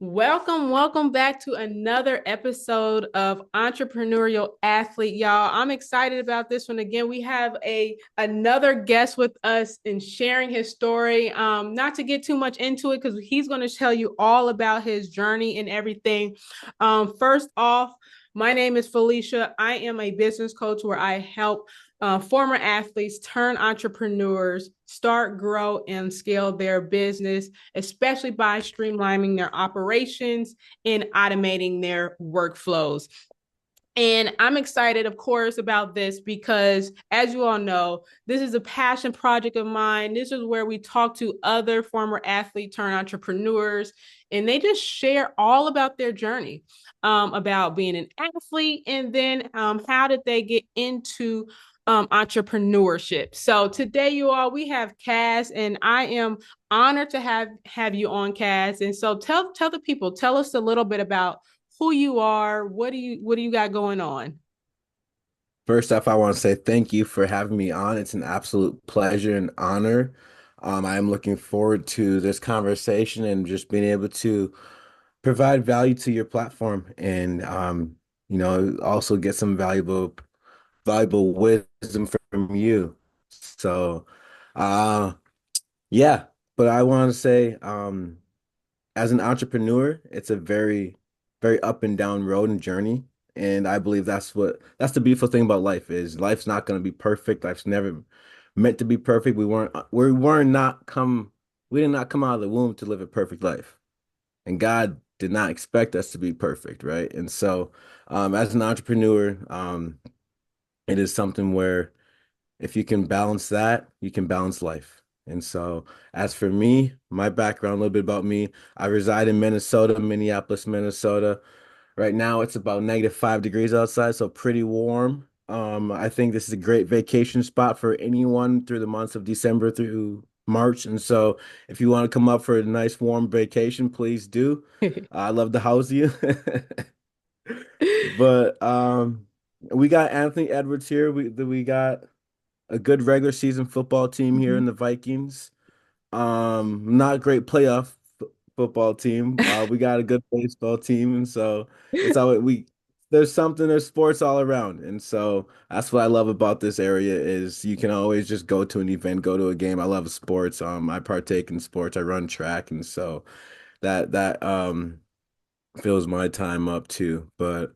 Welcome back to another episode of Entrepreneurial Athlete, y'all. I'm excited about this one. Again, we have another guest with us and sharing his story. Not to get too much into it because he's going to tell you all about his journey and everything. First off, my name is Phylesha. I am a business coach where I help former athletes turn entrepreneurs, start, grow, and scale their business, especially by streamlining their operations and automating their workflows. And I'm excited, of course, about this because, as you all know, this is a passion project of mine. This is where we talk to other former athletes turned entrepreneurs, and they just share all about their journey, about being an athlete, and then how did they get into entrepreneurship. So today, you all, we have Kaz, and I am honored to have you on, Kaz. And so tell the people, tell us a little bit about who you are, what do you got going on? First off, I want to say thank you for having me on. It's an absolute pleasure and honor. I am looking forward to this conversation and just being able to provide value to your platform and also get some valuable wisdom from you. So, uh, yeah, but I want to say, as an entrepreneur, it's a very up and down road and journey. And I believe that's the beautiful thing about life is life's not going to be perfect. Life's never meant to be perfect. We did not come out of the womb to live a perfect life. And God did not expect us to be perfect, right? And so as an entrepreneur, it is something where if you can balance that, you can balance life. And so, as for me, my background, a little bit about me, I reside in Minnesota, Minneapolis, Minnesota. Right now, it's about -5 degrees outside, so pretty warm. I think this is a great vacation spot for anyone through the months of December through March. And so, if you want to come up for a nice warm vacation, please do. I'd love to house you. But we got Anthony Edwards here. We got a good regular season football team here in the Vikings. Not a great playoff football team. We got a good baseball team, and so it's always we there's sports all around. And so that's what I love about this area is you can always just go to an event, go to a game. I love sports. I partake in sports. I run track, and so that fills my time up too. But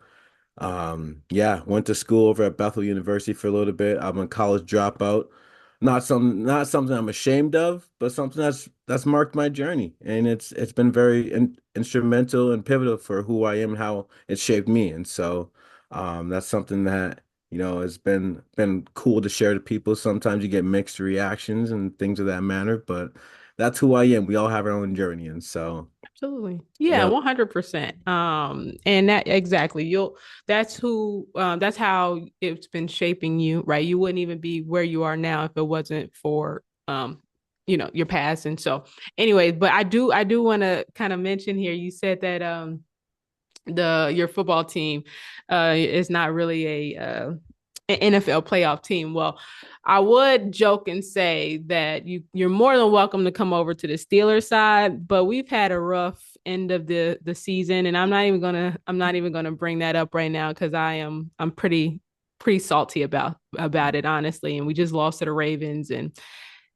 yeah, went to school over at Bethel University for a little bit. I'm a college dropout. Not something I'm ashamed of, but something that's marked my journey. And it's been very instrumental and pivotal for who I am and how it shaped me. And so that's something that, has been cool to share to people. Sometimes you get mixed reactions and things of that manner, but that's who I am. We all have our own journey. And so, Absolutely. Yeah, yep. 100%. And that exactly. That's how it's been shaping you, right? You wouldn't even be where you are now if it wasn't for your past. And so anyway, but I do want to kind of mention here, you said that the your football team is not really an NFL playoff team. Well, I would joke and say that you're more than welcome to come over to the Steelers side, but we've had a rough end of the season, and I'm not even gonna bring that up right now because I'm pretty salty about it, honestly. And we just lost to the Ravens, and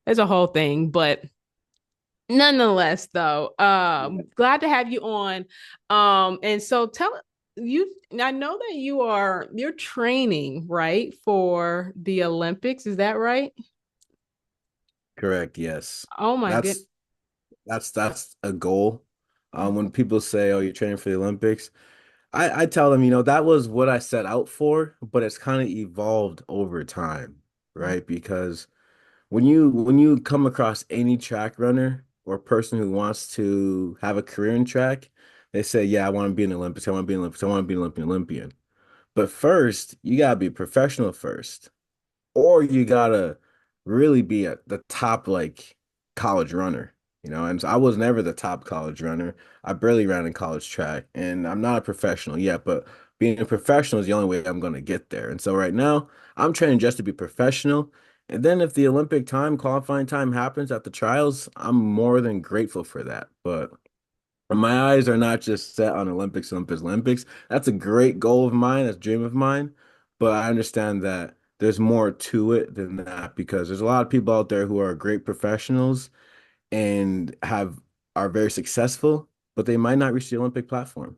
it's a whole thing. But nonetheless, though, glad to have you on. And so tell you, I know that you're training, right, for the Olympics. Is that right? Correct, yes. Oh my good. That's that's a goal. When people say, "Oh, you're training for the Olympics," I tell them, that was what I set out for, but it's kind of evolved over time, right? Because when you come across any track runner or person who wants to have a career in track, they say, "Yeah, I want to be an Olympics. I want to be an Olympics. I want to be an Olympian." But first, you gotta be professional first or you gotta really be at the top like college runner, And so I was never the top college runner. I barely ran in college track, and I'm not a professional yet, but being a professional is the only way I'm gonna get there. And so right now, I'm training just to be professional. And then if the Olympic time, qualifying time happens at the trials, I'm more than grateful for that. But My eyes are not just set on Olympics, Olympics, Olympics. That's a great goal of mine, that's a dream of mine. But I understand that there's more to it than that because there's a lot of people out there who are great professionals and have are very successful, but they might not reach the Olympic platform.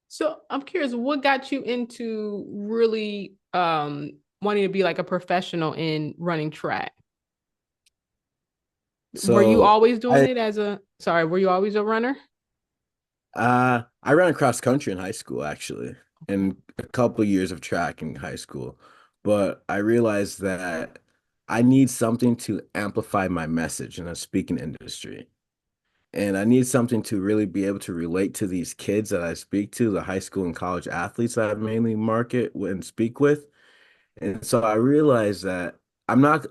So I'm curious, what got you into really wanting to be like a professional in running track? Were you So always doing I it as a, sorry, were you always a runner? I ran cross country in high school actually, and a couple years of track in high school. But I realized that I need something to amplify my message in the speaking industry. And I need something to really be able to relate to these kids that I speak to, the high school and college athletes that I mainly market and speak with. And so I realized that I'm not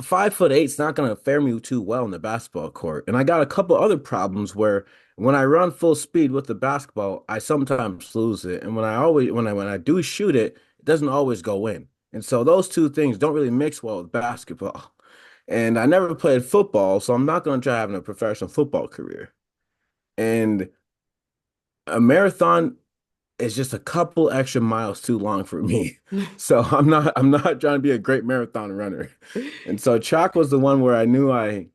5'8" not going to fare me too well in the basketball court. And I got a couple other problems where when I run full speed with the basketball, I sometimes lose it. And when I do shoot it, it doesn't always go in. And so those two things don't really mix well with basketball. And I never played football, so I'm not going to try having a professional football career. And a marathon is just a couple extra miles too long for me. So I'm not trying to be a great marathon runner. And so track was the one where I knew I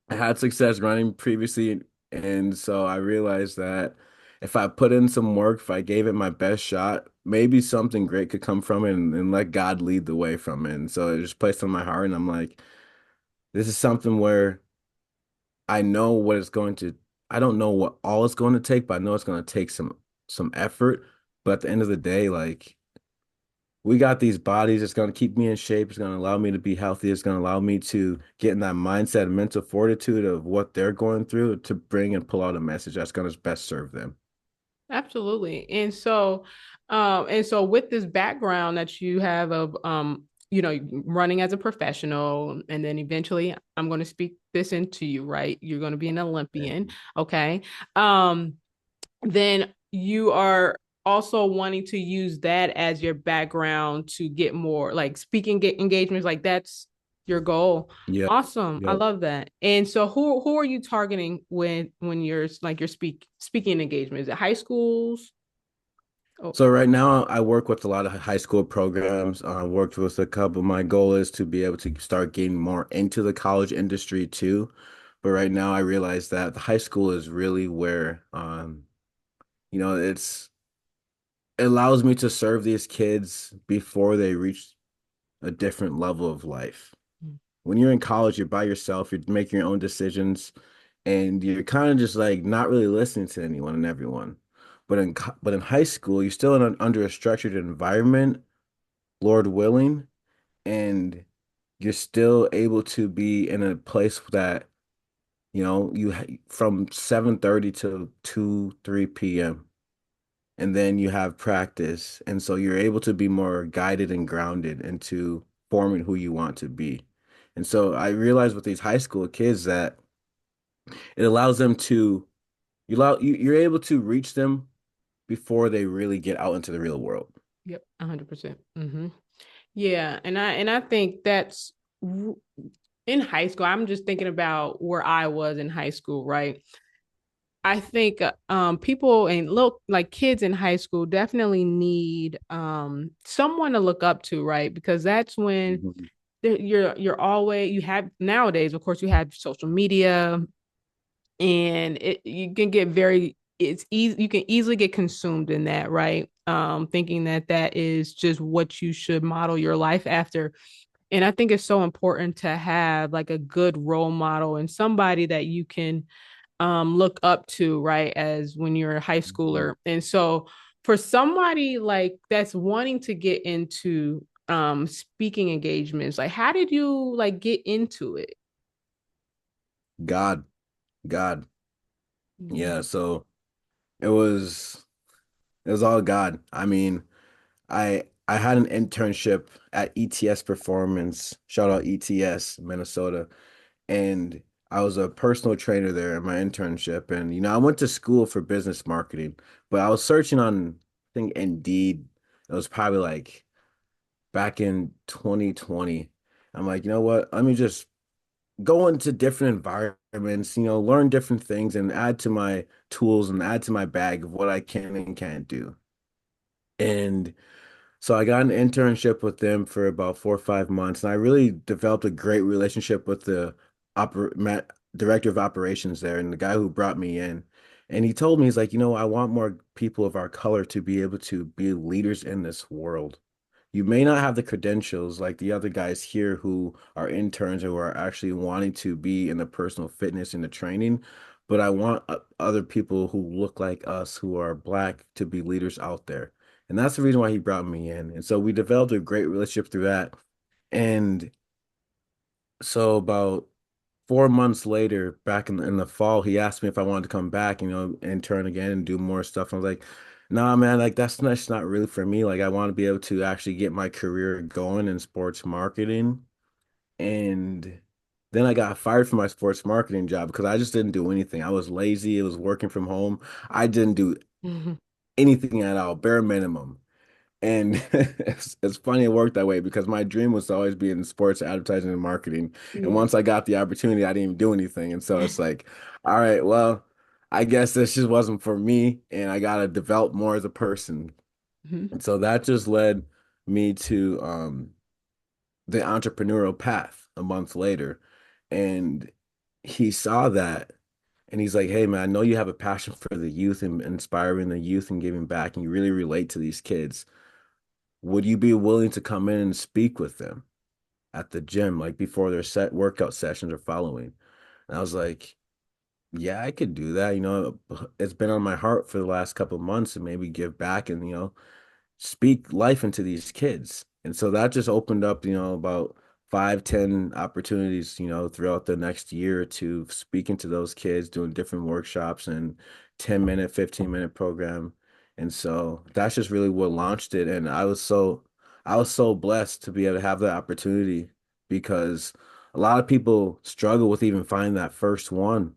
had success running previously. And so I realized that if I put in some work, if I gave it my best shot, maybe something great could come from it and let God lead the way from it. And so it just placed on my heart. And I'm like, this is something where I know what it's going to, I don't know what all it's going to take, but I know it's going to take some effort. But at the end of the day, like we got these bodies. It's going to keep me in shape. It's going to allow me to be healthy. It's going to allow me to get in that mindset and mental fortitude of what they're going through to bring and pull out a message that's going to best serve them. Absolutely. And so with this background that you have of running as a professional, and then eventually I'm going to speak this into you, right? You're going to be an Olympian, okay? Um, then you are also wanting to use that as your background to get more like speaking engagements, like that's your goal. Yep. Awesome. I Yep. love that. And so who are you targeting when you're like your speaking engagement? Is it high schools? Oh, So right now I work with a lot of high school programs. I worked with a couple. My goal is to be able to start getting more into the college industry too. But right now I realize that the high school is really where it allows me to serve these kids before they reach a different level of life. When you're in college, you're by yourself, you're making your own decisions, and you're kind of just like not really listening to anyone and everyone. But in high school, you're still under a structured environment, Lord willing, and you're still able to be in a place that, from 7:30 to 2, 3 p.m. And then you have practice. And so you're able to be more guided and grounded into forming who you want to be. And so I realize with these high school kids that it allows them to you're able to reach them before they really get out into the real world. yep, 100%. Yeah, and I think that's in high school. I'm just thinking about where I was in high school, right? I think people and look like kids in high school definitely need someone to look up to, right? Because that's when Mhm. you're always you have nowadays, of course, you have social media and you can get very it's easy you can easily get consumed in that, right? Thinking that that is just what you should model your life after. And I think it's so important to have like a good role model and somebody that you can look up to, right, as when you're a high Mhm. schooler. And so for somebody like that's wanting to get into speaking engagements, like how did you like get into it? God, God. Mhm. Yeah, so it was it was all God. I mean, I had an internship at ETS Performance, shout out ETS, Minnesota, and I was a personal trainer there in my internship. And I went to school for business marketing, but I was searching on, I think, Indeed. It was probably like back in 2020. I'm like, you know what? Let me just go into different environments environments, learn different things and add to my tools and add to my bag of what I can and can't do. And so I got an internship with them for about 4 or 5 months, and I really developed a great relationship with the director of operations there and the guy who brought me in. And he told me, he's like, I want more people of our color to be able to be leaders in this world. You may not have the credentials like the other guys here who are interns or who are actually wanting to be in the personal fitness and the training, but I want other people who look like us who are black to be leaders out there. And that's the reason why he brought me in. And so we developed a great relationship through that. And so about 4 months later, back in the fall, he asked me if I wanted to come back, intern again and do more stuff. I was like, nah, man, like that's not really for me. Like I want to be able to actually get my career going in sports marketing. And then I got fired from my sports marketing job because I just didn't do anything. I was lazy. It was working from home. I didn't do Mhm. anything at all, bare minimum. And it's funny it worked that way because my dream was to always be in sports advertising and marketing. And Yeah. once I got the opportunity, I didn't even do anything. And so it's like, all right, well, I guess this just wasn't for me, and I got to develop more as a person. Mhm. And so that just led me to the entrepreneurial path a month later. And he saw that and he's like, hey, man, I know you have a passion for the youth and inspiring the youth and giving back, and you really relate to these kids. Would you be willing to come in and speak with them at the gym, like before their set workout sessions or following? And I was like, yeah, I could do that. It's been on my heart for the last couple of months and maybe give back and, speak life into these kids. And so that just opened up, about 5, 10 opportunities, throughout the next year to speaking to those kids, doing different workshops and 10-minute, 15-minute program. And so that's just really what launched it. And I was so blessed to be able to have that opportunity because a lot of people struggle with even finding that first one.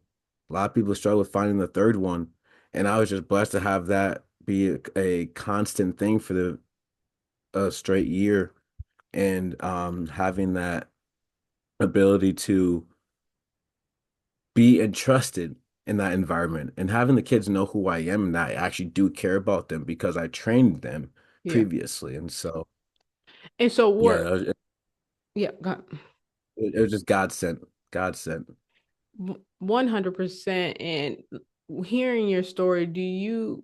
A lot of people struggle with finding the third one. And I was just blessed to have that be a constant thing for the a straight year and having that ability to be entrusted in that environment and having the kids know who I am and that I actually do care about them because I trained them Yeah. previously. And so, And so yeah, what, it yeah, go it was just God sent, God sent. 100%. And hearing your story,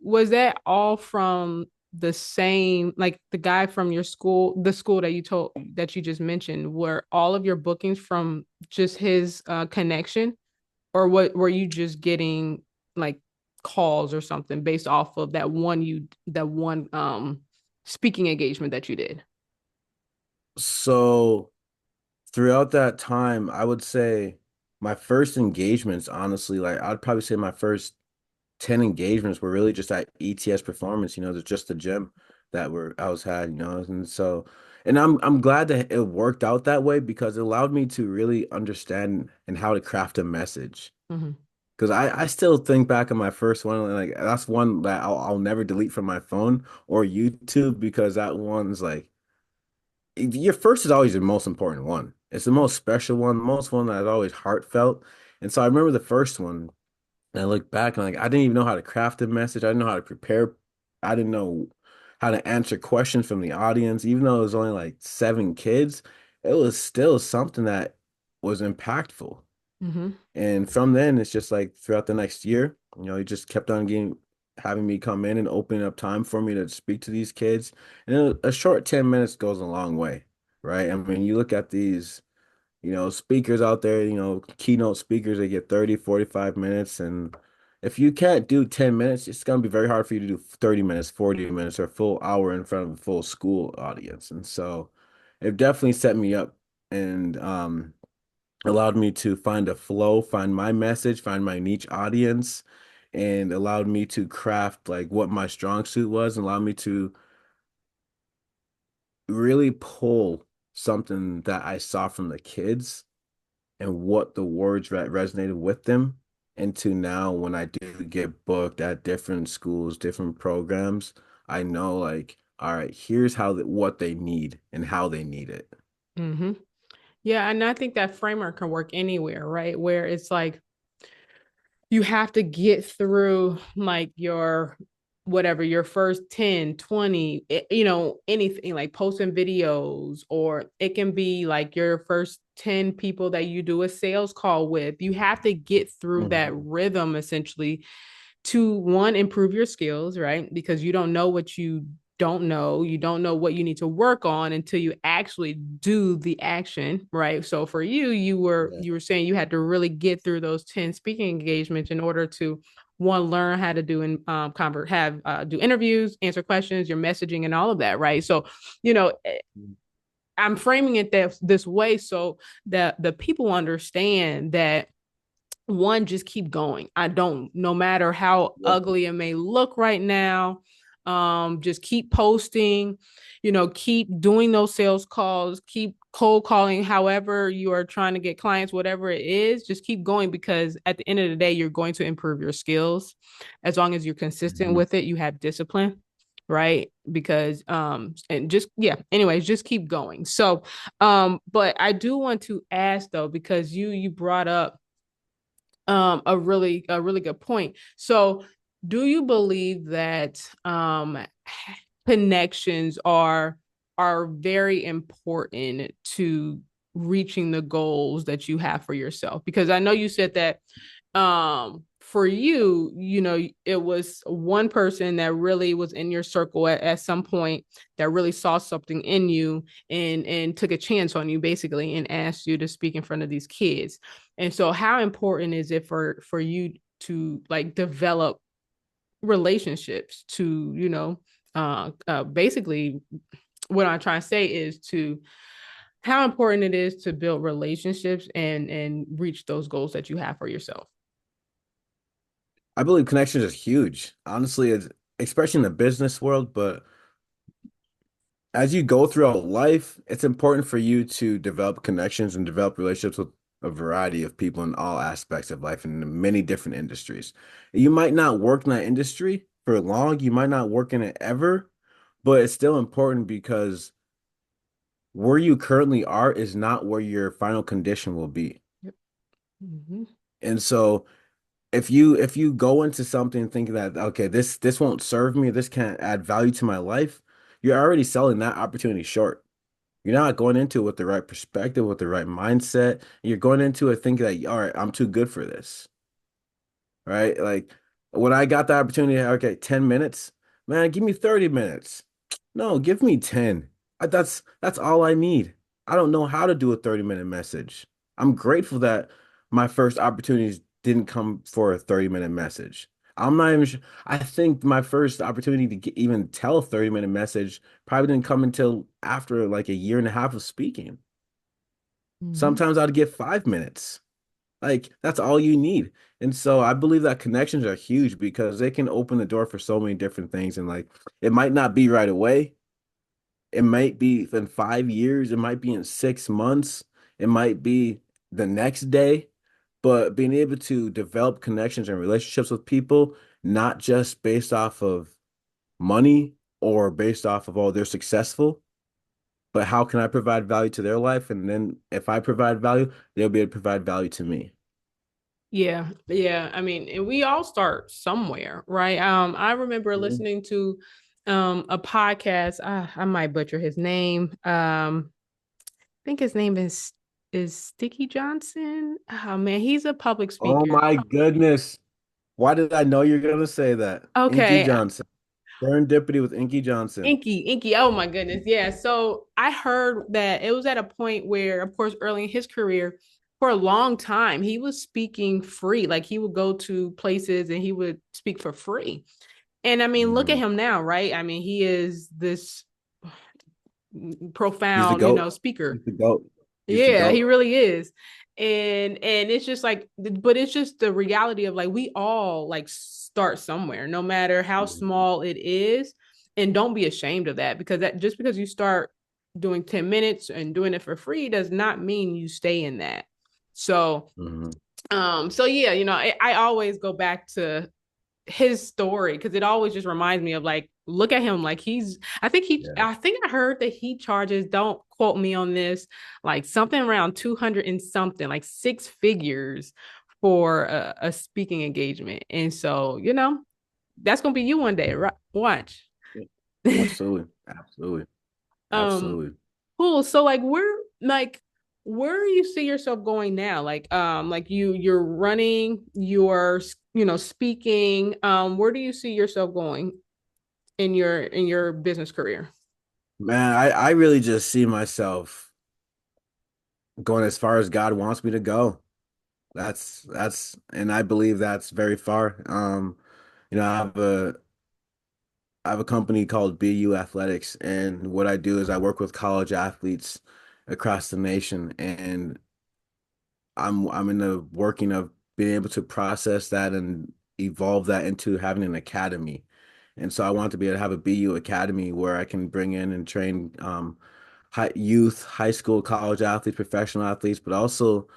was that all from the same, like the guy from your school, the school that you just mentioned, were all of your bookings from just his connection? Or what were you just getting like calls or something based off of that one speaking engagement that you did? So throughout that time, I would say my first engagements, honestly, like I'd probably say my first 10 engagements were really just at ETS performance, just the gym that were I was had, and so and I'm glad that it worked out that way because it allowed me to really understand and how to craft a message. Mm-hmm. Because I still think back on my first one, and like that's one that I'll never delete from my phone or YouTube because that one's like your first is always the most important one. It's the most special one, most one that's always heartfelt. And so I remember the first one. And I look back and like I didn't even know how to craft a message. I didn't know how to prepare. I didn't know how to answer questions from the audience. Even though it was only like 7 kids, it was still something that was impactful. Mm-hmm. And from then, it's just like throughout the next year, he just kept on having me come in and opening up time for me to speak to these kids. And a short 10 minutes goes a long way, right? I mean, you look at these speakers out there, keynote speakers, they get 30, 45 minutes. And if you can't do 10 minutes, it's going to be very hard for you to do 30 minutes, 40 minutes, or a full hour in front of a full school audience. And so it definitely set me up and allowed me to find a flow, find my message, find my niche audience, and allowed me to craft like what my strong suit was and allowed me to really pull something that I saw from the kids and what the words resonated with them into now when I do get booked at different schools, different programs, I know like, all right, here's what they need and how they need it. Mm-hmm. Yeah, and I think that framework can work anywhere, right? Where it's like you have to get through like your whatever your first 10 20 anything like posting videos, or it can be like your first 10 people that you do a sales call with. You have to get through that Mhm. rhythm essentially to one, improve your skills, right? Because you don't know what you don't know. You don't know what you need to work on until you actually do the action, right? So for you, Yeah. you were saying you had to really get through those 10 speaking engagements in order to one, learn how to do and do interviews, answer questions, your messaging and all of that, right? So, you know, I'm framing it this way so that the people understand that one, just keep going. I don't, no matter how Yeah. ugly it may look right now, just keep posting, keep doing those sales calls, keep cold calling, however you are trying to get clients, whatever it is, just keep going, because at the end of the day, you're going to improve your skills as long as you're consistent Mhm. with it, you have discipline, right? Because and just yeah, anyways, just keep going. So but I do want to ask though, because you brought up a really good point. So do you believe that connections are very important to reaching the goals that you have for yourself? Because I know you said that for you, it was one person that really was in your circle at some point that really saw something in you and took a chance on you basically and asked you to speak in front of these kids. And so how important is it for you to like develop relationships to, basically what I'm trying to say is to how important it is to build relationships and reach those goals that you have for yourself. I believe connections is huge. Honestly, it's especially in the business world, but as you go throughout life, it's important for you to develop connections and develop relationships with a variety of people in all aspects of life and in many different industries. You might not work in that industry for long, you might not work in it ever, but it's still important because where you currently are is not where your final condition will be. Yep. Mm-hmm. And so if you go into something thinking that okay, this won't serve me, this can't add value to my life, you're already selling that opportunity short. You're not going into it with the right perspective, with the right mindset. You're going into it thinking that, all right, I'm too good for this, right? Like when I got the opportunity, okay, 10 minutes, man, give me 30 minutes. No, give me 10. That's all I need. I don't know how to do a 30-minute message. I'm grateful that my first opportunities didn't come for a 30-minute message. I'm not even sure. I think my first opportunity to even tell a 30-minute message probably didn't come until after like a year and a half of speaking. Mm-hmm. Sometimes I'd get 5 minutes. Like that's all you need. And so I believe that connections are huge because they can open the door for so many different things. And like it might not be right away. It might be in 5 years. It might be in 6 months. It might be the next day. But being able to develop connections and relationships with people, not just based off of money or based off of, oh, they're successful, but how can I provide value to their life? And then if I provide value, they'll be able to provide value to me. Yeah, yeah. I mean, and we all start somewhere, right? I remember Mhm. listening to a podcast. I might butcher his name. I think his name is Sticky Johnson. Oh man, he's a public Oh speaker. my goodness. Why did I know you're gonna say that? Inky Okay, Johnson. Serendipity with Inky Johnson. Inky. Oh my goodness. Yeah. So I heard that it was at a point where, of course, early in his career, for a long time, he was speaking free. Like he would go to places and he would speak for free. And I mean, look at Mhm. him now, right? I mean, he is this He's the profound, GOAT. speaker. He's the GOAT. He's the Yeah, he GOAT. really is. And it's just like, but it's just the reality of like we all like start somewhere, no matter how Mhm. small it is. And don't be ashamed of that, because that just because you start doing 10 minutes and doing it for free does not mean you stay in that. So Mhm. so yeah, I always go back to his story because it always just reminds me of like, look at him, like Yeah. I think I heard that he charges, don't quote me on this, like something around 200 and something, like six figures for a speaking engagement. And so, that's gonna be you one day, right? Watch. Absolutely. Absolutely. um, Absolutely. cool. So where do you see yourself going now? Like you're running, you're speaking. Where do you see yourself going in your business career? Man, I really just see myself going as far as God wants me to go. And I believe that's very far. You know, I have a company called BU Athletics, and what I do is I work with college athletes across the nation, and I'm in the working of being able to process that and evolve that into having an academy. And so I want to be able to have a BU academy where I can bring in and train youth, high school, college athletes, professional athletes, but also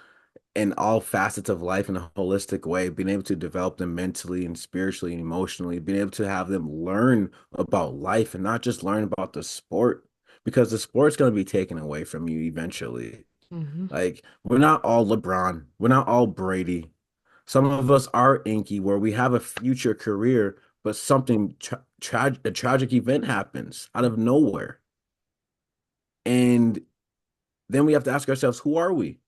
in all facets of life in a holistic way, being able to develop them mentally and spiritually and emotionally, being able to have them learn about life and not just learn about the sport, because the sport's going to be taken away from you eventually. Hmm. Like, we're not all LeBron, we're not all Brady. Some of us are Inky, where we have a future career, but something a tragic event happens out of nowhere. And then we have to ask ourselves, who are we?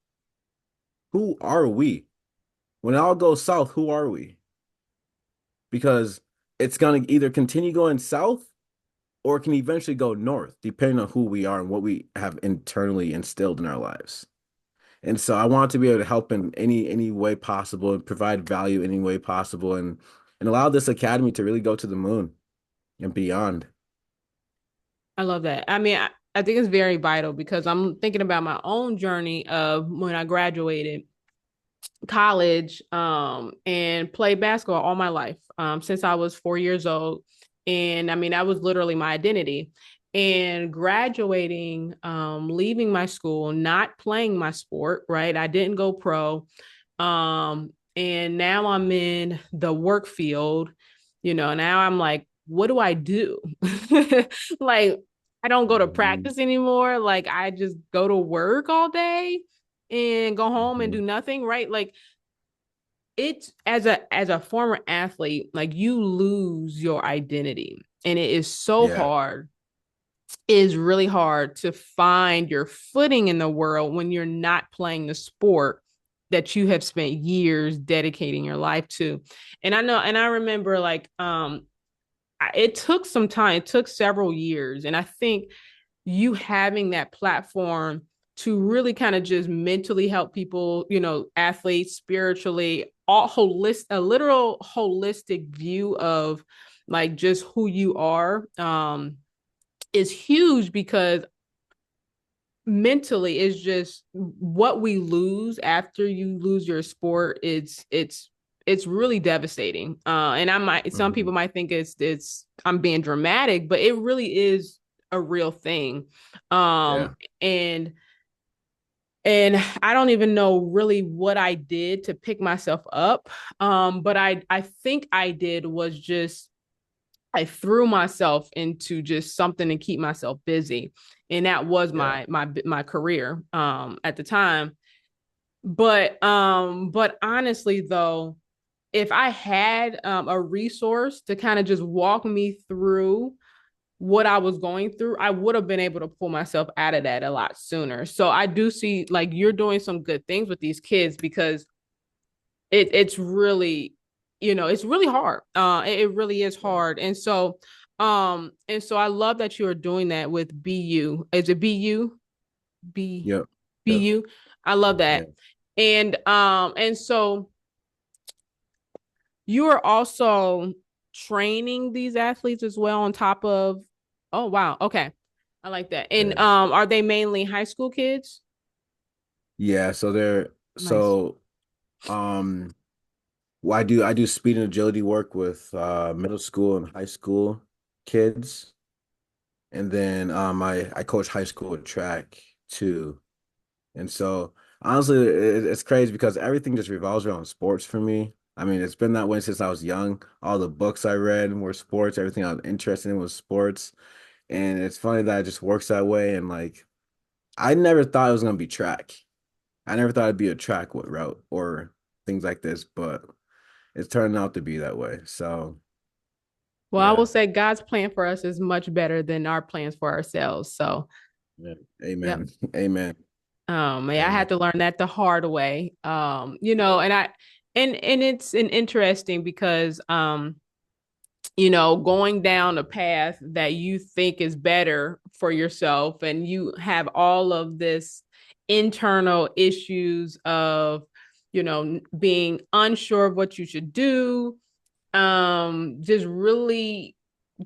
Who are we? When it all goes south, who are we? Because it's going to either continue going south or it can eventually go north, depending on who we are and what we have internally instilled in our lives. And so I want to be able to help in any way possible and provide value any way possible and allow this academy to really go to the moon and beyond. I love that. I mean, I think it's very vital because I'm thinking about my own journey of when I graduated college and played basketball all my life since I was 4 years old. And I mean, that was literally my identity. And graduating, leaving my school, not playing my sport, right? I didn't go pro. And now I'm in the work field, now I'm like, what do I do? Like, I don't go to Mhm. practice anymore. Like, I just go to work all day and go home and do Mhm. nothing, right? Like, it's as a former athlete, like you lose your identity. And it is so Yeah. hard. It is really hard to find your footing in the world when you're not playing the sport that you have spent years dedicating your life to. And I know, and I remember like it took some time, it took several years. And I think you having that platform to really kind of just mentally help people, athletes, spiritually, all holistic, a literal holistic view of like just who you are, is huge because mentally is just what we lose after you lose your sport. It's really devastating. And some Mhm. people might think it's I'm being dramatic, but it really is a real thing. Yeah. And and I don't even know really what I did to pick myself up. But I think I did was just I threw myself into just something to keep myself busy. And that was Yeah. my career at the time. But honestly though, if I had a resource to kind of just walk me through what I was going through, I would have been able to pull myself out of that a lot sooner. So I do see like you're doing some good things with these kids because it's really, it's really hard. It really is Yeah. hard. And so I love that you are doing that with BU. Is it BU? B Yep. Yep. BU? I love Yeah. that. And so you are also training these athletes as well on top of, oh wow, okay. I like that. And Yeah. are they mainly high school kids? Yeah. So Nice. um well, I do speed and agility work with middle school and high school kids. And then I coach high school track too. And so honestly, it's crazy because everything just revolves around sports for me. I mean, it's been that way since I was young. All the books I read were sports. Everything I was interested in was sports. And it's funny that it just works that way. And like, I never thought it was gonna be track. I never thought it'd be a track route or things like this, but it's turning out to be that way. So Well, I will yeah, say God's plan for us is much better than our plans for ourselves. So, yeah. yep. Amen. Amen. Yeah, I Amen. had to learn that the hard way. And it's an interesting because going down a path that you think is better for yourself and you have all of this internal issues of, being unsure of what you should do, just really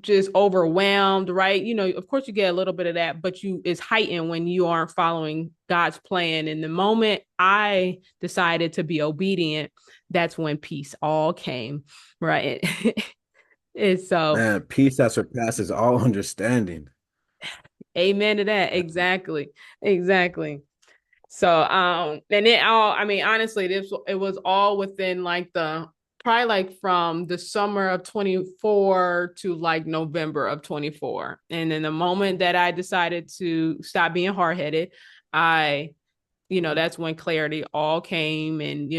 just overwhelmed, right? Of course you get a little bit of that, but it's heightened when you aren't following God's plan. And the moment I decided to be obedient, that's when peace all came, right? And so, Man, peace that surpasses all understanding. amen to that. Exactly. Exactly. So, and it all, I mean, honestly, it was all within like probably like from the summer of 24 to like November of 24. And then the moment that I decided to stop being hard headed, I, that's when clarity all came. And,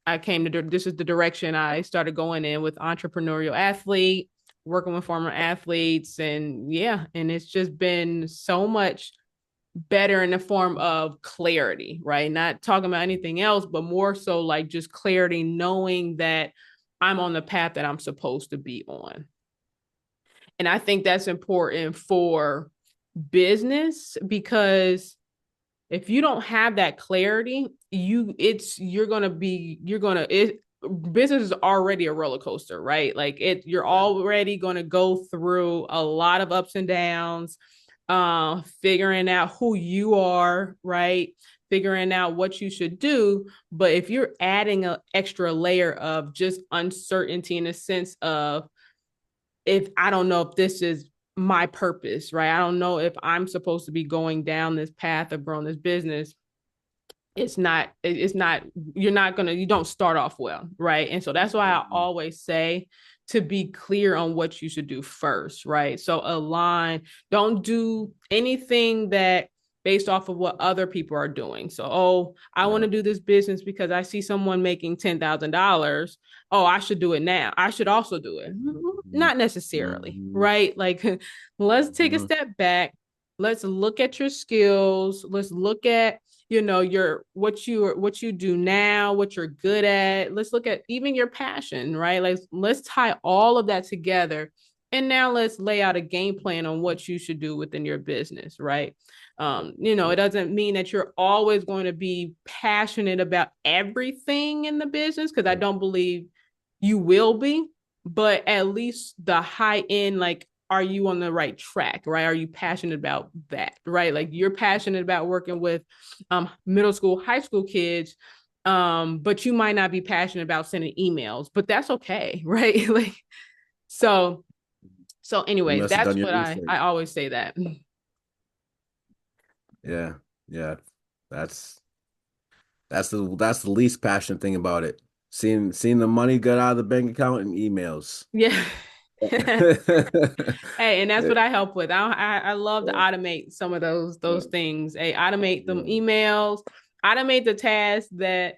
I came to, this is the direction I started going in with Entrepreneurial Athlete, working with former athletes. And yeah, and it's just been so much better in the form of clarity, right? Not talking about anything else, but more so like just clarity, knowing that I'm on the path that I'm supposed to be on. And I think that's important for business because if you don't have that clarity, business is already a roller coaster, right? Like you're already going to go through a lot of ups and downs, figuring out who you are, right? Figuring out what you should do. But if you're adding an extra layer of just uncertainty in a sense of, if I don't know if this is my purpose, right? I don't know if I'm supposed to be going down this path of growing this business. It's not, you don't start off well, right? And so that's why I always say to be clear on what you should do first, right? So align, don't do anything that based off of what other people are doing. So, I want Yeah. to do this business because I see someone making $10,000. Oh, I should do it now. I should also do it. Mhm. Not necessarily, Mhm. right? Like, let's take a Mhm. step back. Let's look at your skills. Let's look at your what you do now, what you're good at. Let's look at even your passion, right? Like, let's tie all of that together, and now let's lay out a game plan on what you should do within your business, right? It doesn't mean that you're always going to be passionate about everything in the business, because I don't believe you will be, but at least the high end, like, are you on the right track, right? Are you passionate about that, right? Like, you're passionate about working with middle school, high school kids, but you might not be passionate about sending emails, but that's okay, right? Like, so You anyways, must have that's done your what I research. always say that. Yeah. Yeah. That's that's the least passionate thing about it. Seeing the money get out of the bank account and emails. Yeah. Hey, and that's Yeah. what I help with. I love to automate some of those things. Hey, automate them Yeah. emails, automate the tasks that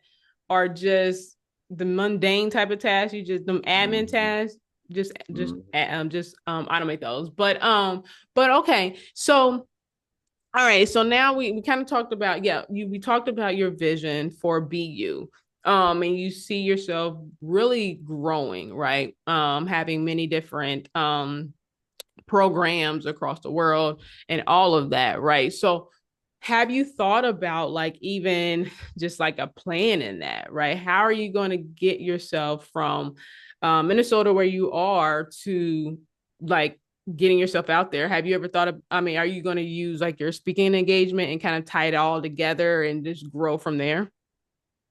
are just the mundane type of tasks. You just them admin Mhm. tasks. Just Mhm. automate those. But okay. So all right. So now we kind of talked about, we talked about your vision for BU. And you see yourself really growing, right? Having many different programs across the world and all of that, right? So have you thought about like even just like a plan in that, right? How are you going to get yourself from Minnesota where you are to like getting yourself out there? Have you ever thought of, I mean, are you going to use like your speaking engagement and kind of tie it all together and just grow from there?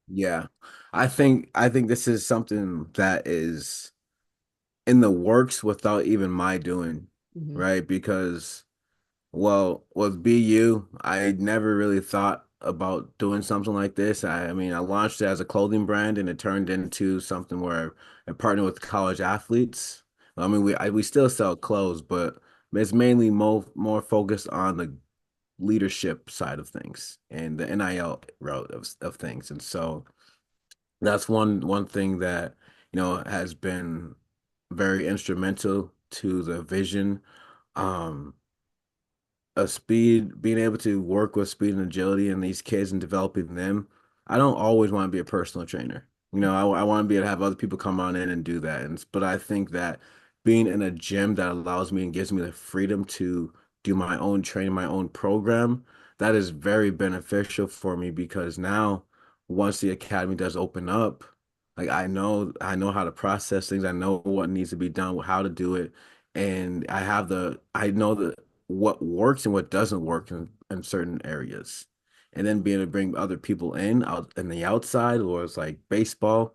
Yeah. I think this is something that is in the works without even my doing, Mm-hmm. right? Because well, with BU, I never really thought about doing something like this. I mean, I launched it as a clothing brand and it turned into something where I partner with college athletes. I mean, we still sell clothes, but it's mainly more focused on the leadership side of things and the NIL route of things. And so That's one thing that, has been very instrumental to the vision. Um, a speed, being able to work with speed and agility in these kids and developing them. I don't always want to be a personal trainer. I want to be able to have other people come on in and do that. But I think that being in a gym that allows me and gives me the freedom to do my own training, my own program, that is very beneficial for me because now once the academy does open up, like I know how to process things. I know what needs to be done, how to do it. And I know the what works and what doesn't work in certain areas. And then being able to bring other people out in the outside, or it's like baseball,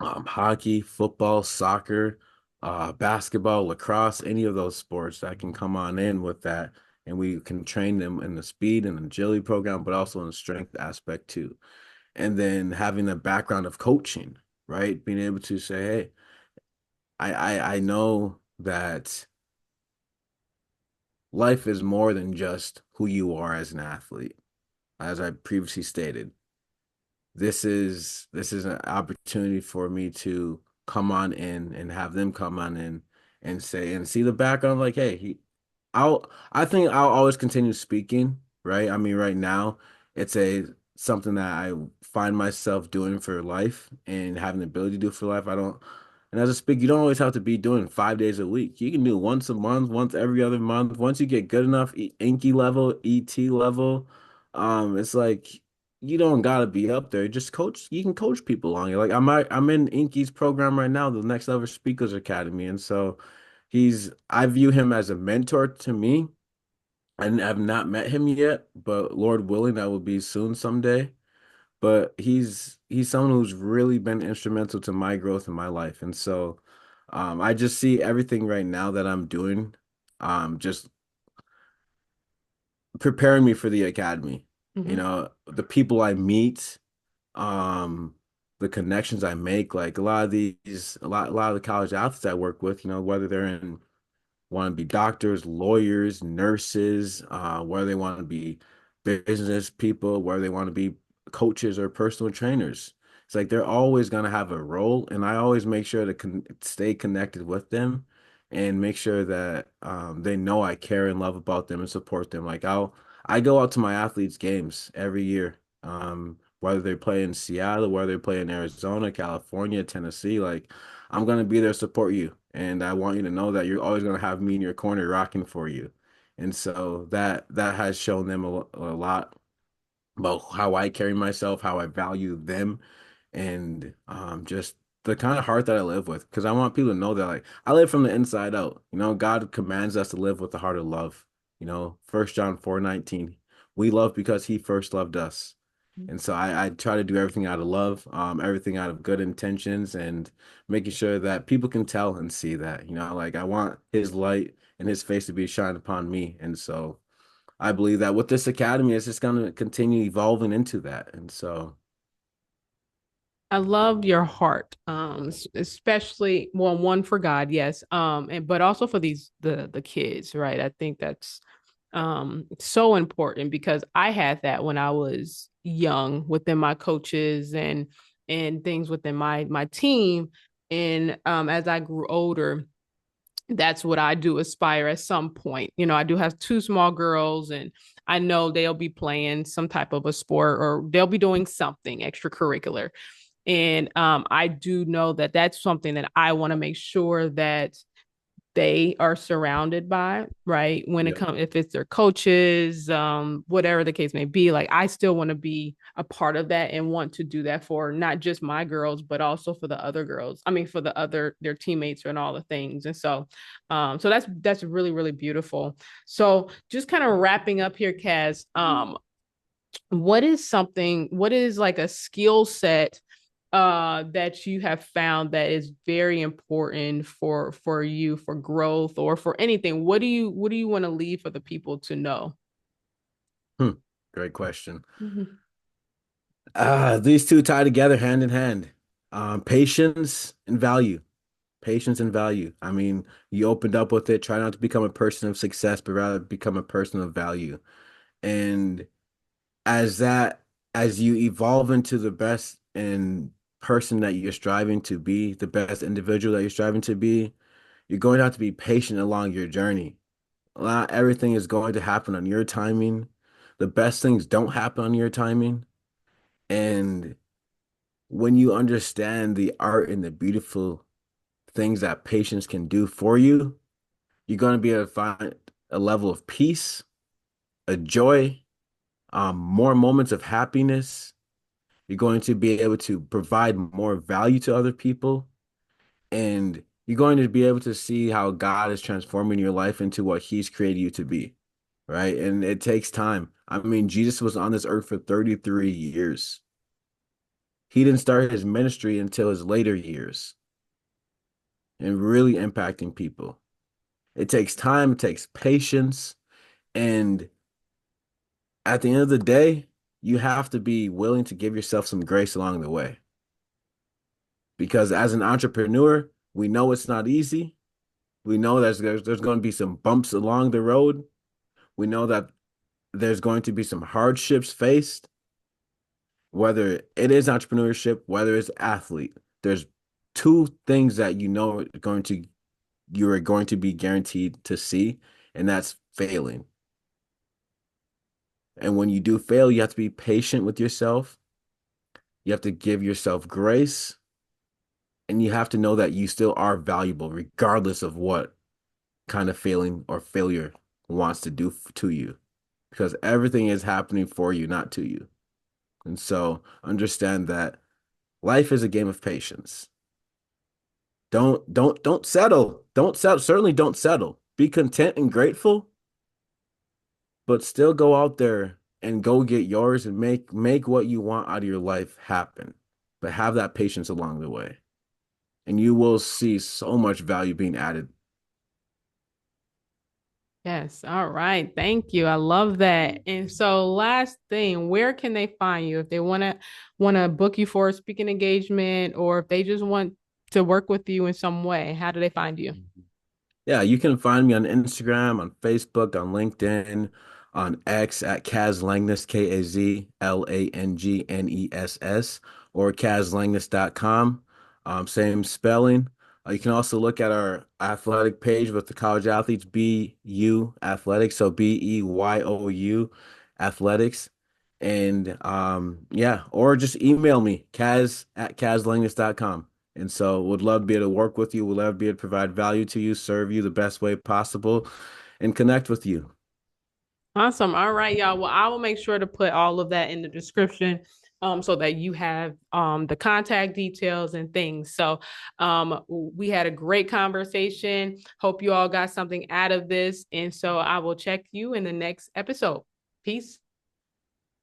hockey, football, soccer, basketball, lacrosse, any of those sports that can come on in with that. And we can train them in the speed and agility program, but also in the strength aspect too. And then having the background of coaching, right? Being able to say, hey, I know that life is more than just who you are as an athlete. As I previously stated, this is an opportunity for me to come on in and have them come on in and say and see the background like, hey, I think I'll always continue speaking, right? I mean, right now it's a something that I find myself doing for life and having the ability to do for life. I don't And as a speaker, you don't always have to be doing 5 days a week. You can do once a month, once every other month. Once you get good enough, Inky level, ET level, it's like you don't gotta be up there. Just coach. You can coach people along. Like I'm in Inky's program right now, the Next Level Speakers Academy, and so I view him as a mentor to me. I have not met him yet, but Lord willing, that will be soon someday. But he's someone who's really been instrumental to my growth in my life. And so I just see everything right now that I'm doing, just preparing me for the academy. Mm-hmm. The people I meet, um, the connections I make, like a lot of the college athletes I work with, whether they're in want to be doctors, lawyers, nurses, whether they want to be business people, whether they want to be coaches or personal trainers. It's like they're always going to have a role, and I always make sure to stay connected with them and make sure that they know I care and love about them and support them. Like I go out to my athletes' games every year, whether they play in Seattle, whether they play in Arizona, California, Tennessee, like. I'm gonna be there to support you, and I want you to know that you're always gonna have me in your corner rocking for you. And so that has shown them a lot about how I carry myself, how I value them, and just the kind of heart that I live with. Because I want people to know that like I live from the inside out. God commands us to live with the heart of love. 1 John 4:19. We love because He first loved us. And so I try to do everything out of love, everything out of good intentions, and making sure that people can tell and see that, like I want His light and His face to be shined upon me. And so I believe that with this academy, it's just going to continue evolving into that. And so, I love your heart, especially one for God, yes, and but also for the kids, right? I think that's so important because I had that when I was young within my coaches and things within my team, and as I grew older, that's what I do aspire at some point. I do have two small girls, and I know they'll be playing some type of a sport or they'll be doing something extracurricular. And I do know that that's something that I want to make sure that they are surrounded by, right? When it yep. comes, if it's their coaches, whatever the case may be, like I still want to be a part of that and want to do that for not just my girls, but also for the other girls. I mean, for their teammates and all the things. And so that's really, really beautiful. So just kind of wrapping up here, Kaz, what is like a skill set that you have found that is very important for you for growth or for anything? What do you want to leave for the people to know? Hmm. Great question. Mhm. These two tie together hand in hand. Patience and value. Patience and value. I mean, you opened up with it. Try not to become a person of success, but rather become a person of value. And as that, as you evolve into the best and person that you're striving to be, the best individual that you're striving to be, you're going to have to be patient along your journey. Not everything is going to happen on your timing. The best things don't happen on your timing. And when you understand the art and the beautiful things that patience can do for you, you're going to be able to find a level of peace, a joy, more moments of happiness. You're going to be able to provide more value to other people, and you're going to be able to see how God is transforming your life into what He's created you to be, right? And it takes time. I mean, Jesus was on this earth for 33 years. He didn't start his ministry until his later years and really impacting people. It takes time, it takes patience, and at the end of the day, you have to be willing to give yourself some grace along the way. Because as an entrepreneur, we know it's not easy. We know there's going to be some bumps along the road. We know that there's going to be some hardships faced, whether it is entrepreneurship, whether it's athlete. There's two things that you are going to be guaranteed to see, and that's failing. And when you do fail, you have to be patient with yourself. You have to give yourself grace, and you have to know that you still are valuable, regardless of what kind of failing or failure wants to do to you, because everything is happening for you, not to you. And so understand that life is a game of patience. Don't settle. Don't settle. Certainly don't settle. Be content and grateful, but still go out there and go get yours and make what you want out of your life happen. But have that patience along the way. And you will see so much value being added. Yes. All right. Thank you. I love that. And so last thing, where can they find you if they want to book you for a speaking engagement, or if they just want to work with you in some way? How do they find you? Yeah, you can find me on Instagram, on Facebook, on LinkedIn, on X at Kaz Langness, KazLangness, or KazLangness.com. Same spelling. You can also look at our athletic page with the college athletes, BU Athletics, so BEYOU Athletics. And yeah, or just email me, Kaz at KazLangness.com. And so would love to be able to work with you, would love to be able to provide value to you, serve you the best way possible, and connect with you. Awesome. All right, y'all. Well, I will make sure to put all of that in the description so that you have the contact details and things. So we had a great conversation. Hope you all got something out of this. And so I will check you in the next episode. Peace.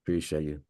Appreciate you.